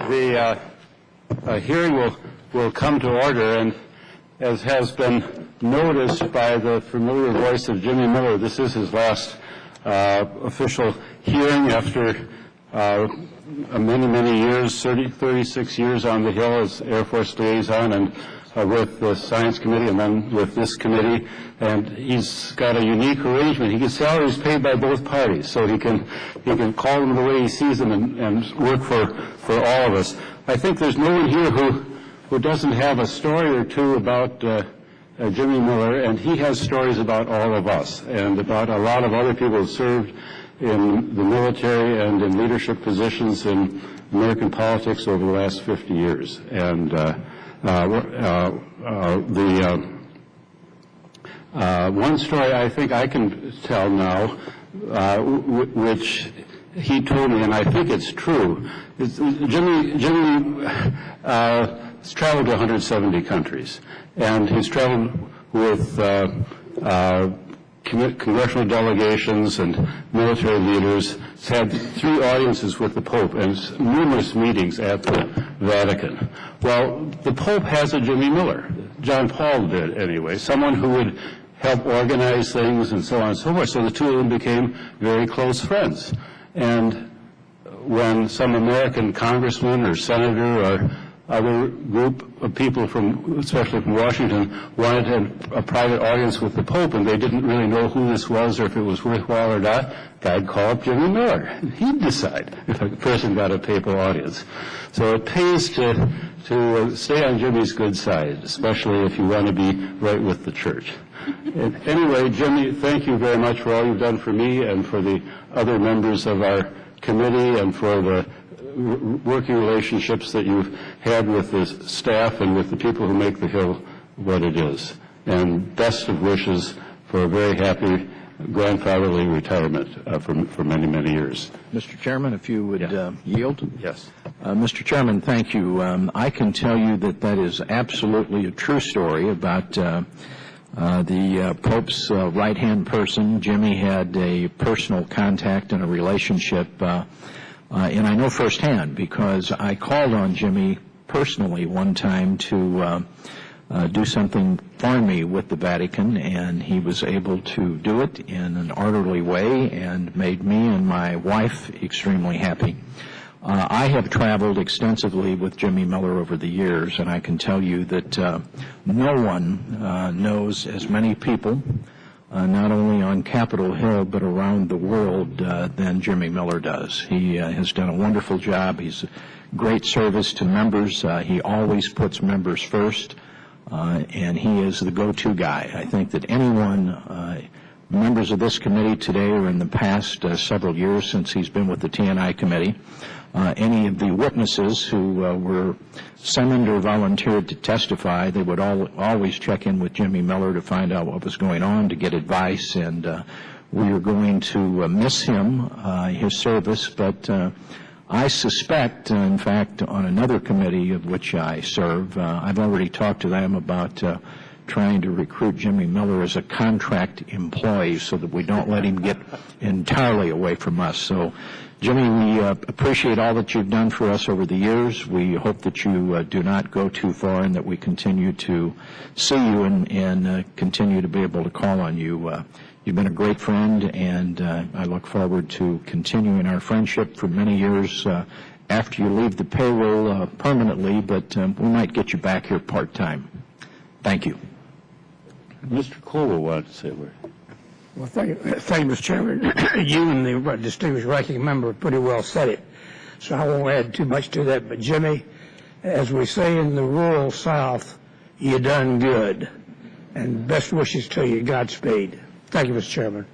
The hearing will come to order, and as has been noticed by the familiar voice of Jimmy Miller, this is his last official hearing after many years, 36 years on the Hill as Air Force liaison and with the Science Committee and then with this committee. And he's got a unique arrangement. He gets salaries paid by both parties, so he can call them the way he sees them and work for all of us. I think there's no one here who doesn't have a story or two about Jimmy Miller, and he has stories about all of us and about a lot of other people who served in the military and in leadership positions in American politics over the last 50 years. And one story I think I can tell now, which he told me, and I think it's true, is Jimmy has traveled to 170 countries, and he's traveled with congressional delegations and military leaders. He's had 3 audiences with the Pope and numerous meetings at the Vatican. Well, the Pope has a Jimmy Miller. John Paul did anyway, someone who would help organize things and so on and so forth. So the two of them became very close friends. And when some American congressman or senator or other group of people especially from Washington, wanted a private audience with the Pope, and they didn't really know who this was or if it was worthwhile or not, I'd call up Jimmy Miller, and he'd decide if a person got a papal audience. So it pays to stay on Jimmy's good side, especially if you want to be right with the church. Anyway, Jimmy, thank you very much for all you've done for me and for the other members of our committee and for the working relationships that you've had with the staff and with the people who make the Hill what it is. And best of wishes for a very happy grandfatherly retirement for many, many years. Mr. Chairman, if you would yield. Yes. Mr. Chairman, thank you. I can tell you that is absolutely a true story about the Pope's right-hand person. Jimmy had a personal contact and a relationship, and I know firsthand because I called on Jimmy personally one time to do something for me with the Vatican, and he was able to do it in an orderly way and made me and my wife extremely happy. I have traveled extensively with Jimmy Miller over the years, and I can tell you that no one knows as many people, not only on Capitol Hill but around the world, than Jimmy Miller does. He has done a wonderful job. He's a great service to members. He always puts members first, and he is the go-to guy. I think that anyone, members of this committee today or in the past several years since he's been with the T&I committee, any of the witnesses who were summoned or volunteered to testify, they would always check in with Jimmy Miller to find out what was going on, to get advice, and we are going to miss him, his service, but I suspect, in fact, on another committee of which I serve, I've already talked to them about trying to recruit Jimmy Miller as a contract employee so that we don't let him get entirely away from us. So, Jimmy, we appreciate all that you've done for us over the years. We hope that you do not go too far and that we continue to see you and continue to be able to call on you. You've been a great friend, and I look forward to continuing our friendship for many years after you leave the payroll permanently, but we might get you back here part-time. Thank you. Mr. Cole wanted to say a word. Well, thank you, Mr. Chairman. You and the distinguished ranking member pretty well said it, so I won't add too much to that. But, Jimmy, as we say in the rural South, you done good. And best wishes to you. Godspeed. Thank you, Mr. Chairman.